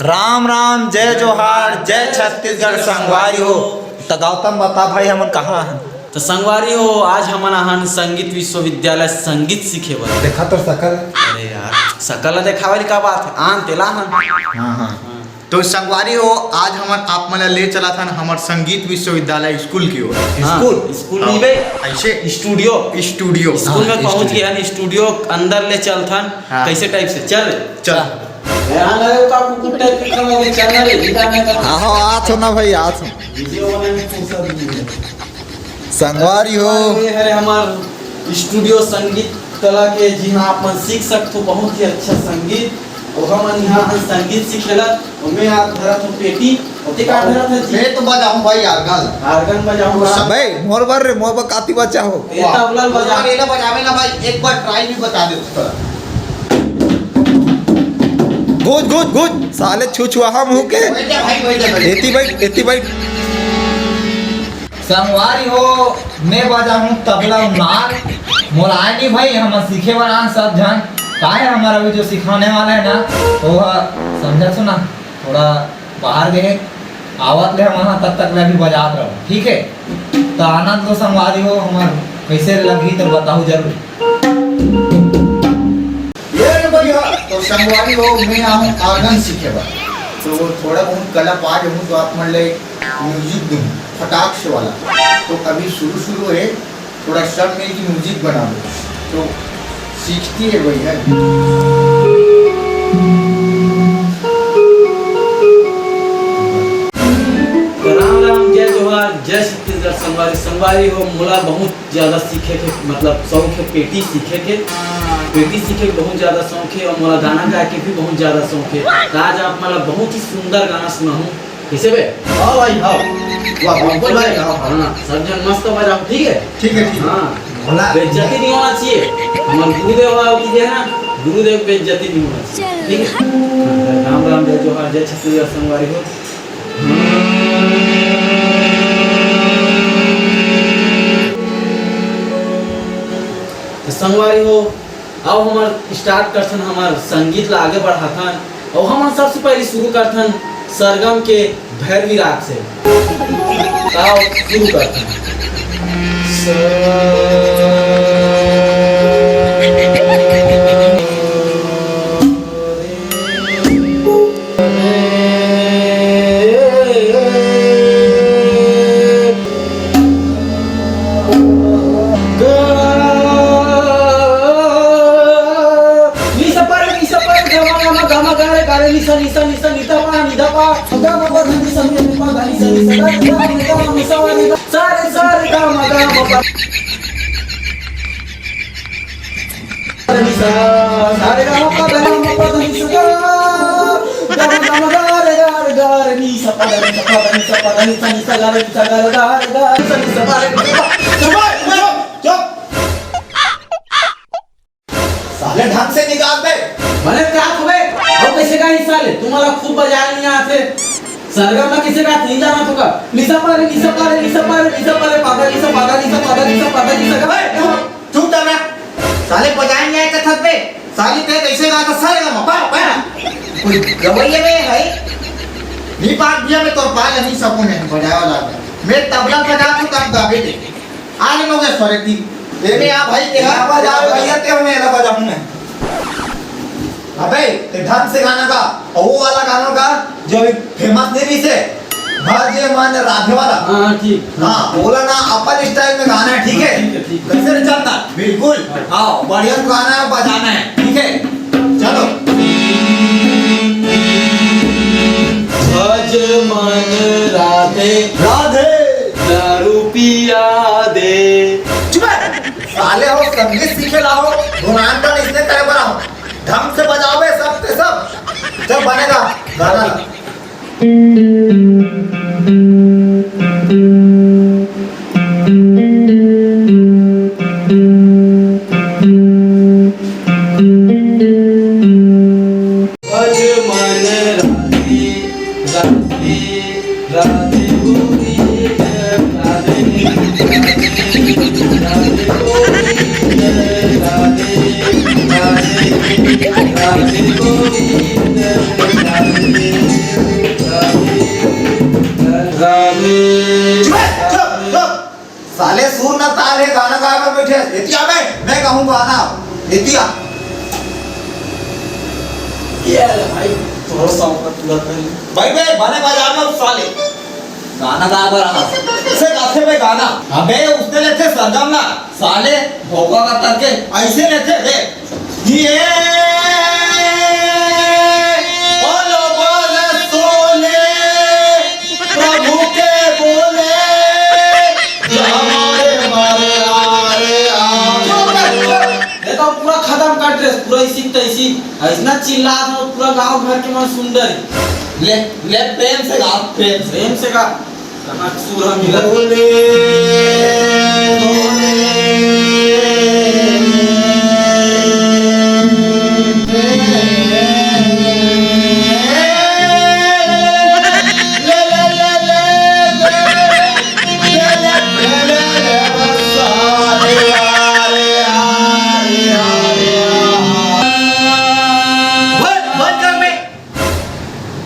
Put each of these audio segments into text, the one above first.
राम राम, जय जोहार, जय छत्तीसगढ़। संगवारी हो तो गौतम बता भाई हमन कहाँ हैं? तो संगवारी हो, आज हमन आहन संगीत विश्वविद्यालय संगीत सीखे बर। देखा तो सकल। अरे यार, सकल देखावे का बात है, आन तेला हन। हाँ। तो संगवारी हो, आज हमन आप मन ले चला था हमार संगीत विश्वविद्यालय स्कूल की ओर। स्कूल नहीं बे, ऐसे स्टूडियो स्कूल में पहुंच गया है। स्टूडियो अंदर ले चल थन। कैसे टाइप से चल आज हो ना भाई, आज हो। संगवारी हो, ये है हमार स्टूडियो संगीत कला के, जहाँ आप मन सीख सकते हो बहुत ही अच्छा संगीत। और हम यहाँ संगीत सीखेला। और मैं आप धरा तो पेटी और ते का धरा था जी। मैं तो बजाऊं भाई आर्गन बजाऊंगा भाई मोर बर काती बच्चा हो। ये तबला बजा ना बजावे ना भाई, एक बार ट्राई भी बता दे उसका। गुज साले छुआ मुंह के। एती भाई संगवारी हो, मैं बजा हूँ तबला नाल। मोलानी भाई हम सीखे बना सब जन का है। हमारा भी जो सिखाने वाला है ना, तो समझा सुना थोड़ा बाहर गए आवत ले हम वहाँ तक मैं भी बजात रहो, ठीक है? तो आनंद तो संगवारी हो हमार कैसे लगी तो बताओ जरूर। तो संगवारी हो, मैं आऊँ आर्गन सीखे बा, तो थोड़ा बहुत कला पा जाऊँ तो आप मन ले म्यूजिक दूँ फटाक से वाला। तो अभी शुरू है, थोड़ा सब मिल की म्यूजिक बना दो तो सीखती है वही है। राम राम, जय जोहार, जय छत्तीसगढ़। संगवारी हो, मोला बहुत ज्यादा सीखे के मतलब शौक है। पेटी सीखे के बहुत ज्यादा शौक है। और मोला गाना गा के भी बहुत ज्यादा शौक है। तो आज आप मतलब बहुत ही सुंदर गाना सुनाऊं। कैसे बे? हाँ भाई, हाँ वाह बिल्कुल भाई, हाँ सब जन मस्त बजाओ, ठीक है? ठीक है। हाँ, बेइज्जती नहीं होना चाहिए। हमारे गुरुदेव की है ना, गुरुदेव बेइज्जती नहीं होना चाहिए, ठीक है? राम राम, जय जोहार, जय छत्तीसगढ़। संगवारी हो, तो संगवारी हो अब हमार स्टार्ट करथन हमार संगीत ला आगे बढ़ाथन। और हम सबसे पहले शुरू करथन सरगम के भैरवी राग से। आओ शुरू करथन। साले ढंग से निकाल दे। मैंने क्या तुम्हें और कैसे गाई साले? तुम्हारा खूब बजाया नहीं आते। सरगम में किसे गात नहीं जाना तुका? निसा पारे पादा चुप कर ना। साले बजाए नहीं आए कथक पे। साली ते कैसे गाता सरगम पा कोई गवैये में है। नी पाक दिया में तो पाल नहीं सकूं नहीं बजाया वाला। मैं तबला बजा तू कर गावे दे। आने लोगे सरेती। तेरे आ भाई के हां बजा भैया ते मैं ना बजाऊं मैं। अबे ते ढंग से गाना गा। और वो वाला गाना गा जो फेमस नहीं से भाग्य मान राधे वाला। हाँ ठीक। हाँ बोला ना, अपन स्टाइल में गाना है, ठीक है? कैसे चलता? बिल्कुल। आओ बढ़िया गाना है, बजाना है, ठीक है? चलो। भज मन राधे दारू पिया दे। साले हो संगीत सीखे लाओ, गुणांकन इसने करे बनाओ, ढंग से बजाओगे सब के सब, जब बनेगा गाना। भज मन राधे राधे गोविंद राधे राधे गोविंद राधे राधे गोविंद राधे बैठे इतिया मैं कहूँ गाना इतिया ये ले भाई थोड़ा सा ऊपर पूरा कर ले। भाई बने बाजार में उस साले गाना गा रहा से गाथे में गाना अबे उसने लेते सरगम ना साले भोगा का करके ऐसे लेते रे ये बोलो बोले सोले प्रभु के बोले हमारे मारे ये तो पूरा खत्म कर दे पूरा इसी तैसी ऐसा चिल्ला था पूरा गांव भर के मन सुंदर ले प्रेम से गा प्रेम से का कहाँ सूरह मिला बोले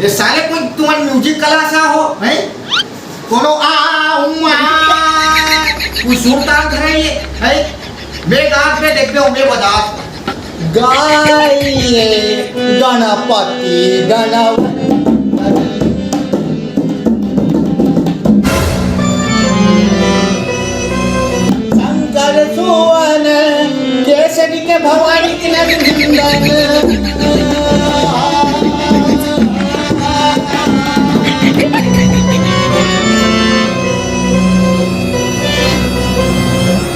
ये साले कोई तुम्हारी म्यूजिक क्लास हो हैं कोनो कोई सुर ताल धराइए है मैं गात में देखते हो मैं बजा गाइए गणपति शंकर सुवन केसरी के भवानी के नंदन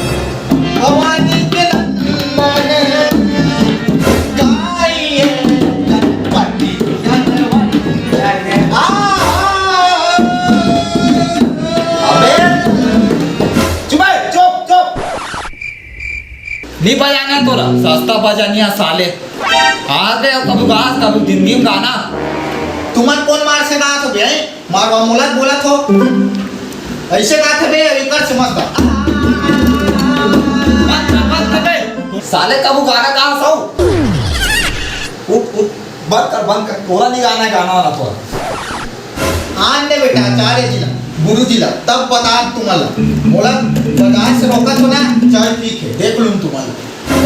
भवानी के नंदन गाइए गणपति अबे चुप नहीं बजाना तोरा सस्ता बजानिया साले आ गए कभी गास कभी जिंदगी में गाना तुम्हार कौन मार से गात हो बे मारवा मोलत बोलत हो ऐसे गात बे एकर समझता साले कबू गाना कहाँ सौ बंद कर तोरा नहीं गाना है गाना वाला तोरा आन दे बेटा आचार्य जी ला गुरु जी ला तब बता तुम्हाला मोला बाजार से रोकत हो ना चाय पी के देख लूं तुम्हाला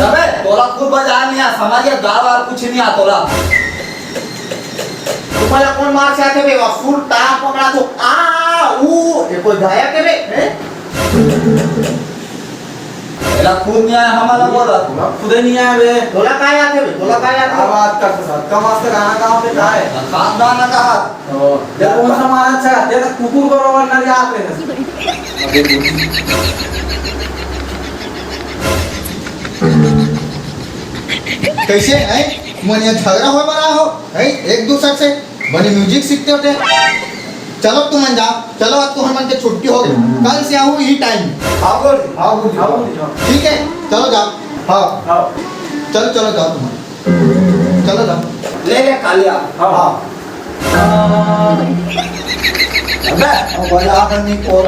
अबे तोरा खुद बजा नहीं आ समझ गा वार कुछ नहीं आ तोरा तुम्हाला कौन मार से आते बे फुल ताप पकड़ा तो ये कोई गायक है बे एला खुद नहीं आया हमारा बोल रहा खुद नहीं आया बे तोला काय आते बे तोला काय आते आवाज कर सकता कम वास्ते गाना गाँव पे का है खास गाना कहा ये कौन सा मारा अच्छा ये तो कुकुर बरोबर ना याद रहे कैसे है मन ये झगड़ा हो बड़ा हो है एक दूसरे से बने म्यूजिक सीखते होते चलो तुम जाओ चलो आज तो हनुमान की छुट्टी हो गई कल से आऊँ यही टाइम आओ ठीक है चलो जाओ हाँ चलो जाओ तुम चलो जाओ ले कालिया हाँ अबे बजा करनी को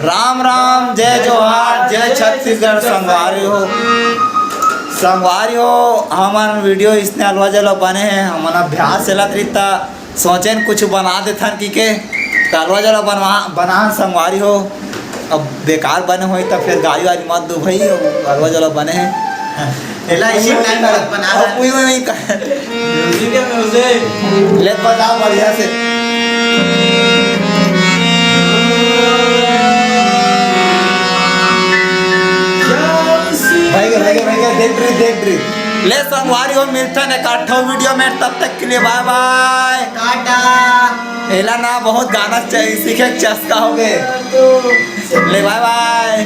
राम राम जय जोहार जय छत्तीसगढ़ संगवारी हो हमारे वीडियो इसने अलवा जला बने हैं हमारा अभ्यास चलत रही सोचें कुछ बना देथन कि अलवा जला बना संगवारी हो अब बेकार बने हो तो फिर गाड़ी वाली मत दो भाई अलवा जला बने हैं इसी टाइम बना ले बजाओ बढ़िया से देख रही ले संगवारी हो मिलता है काठो वीडियो में तब तक के लिए बाय बाय टाटा एला ना बहुत गाना सीखे चस्का हो गए ले बाय बाय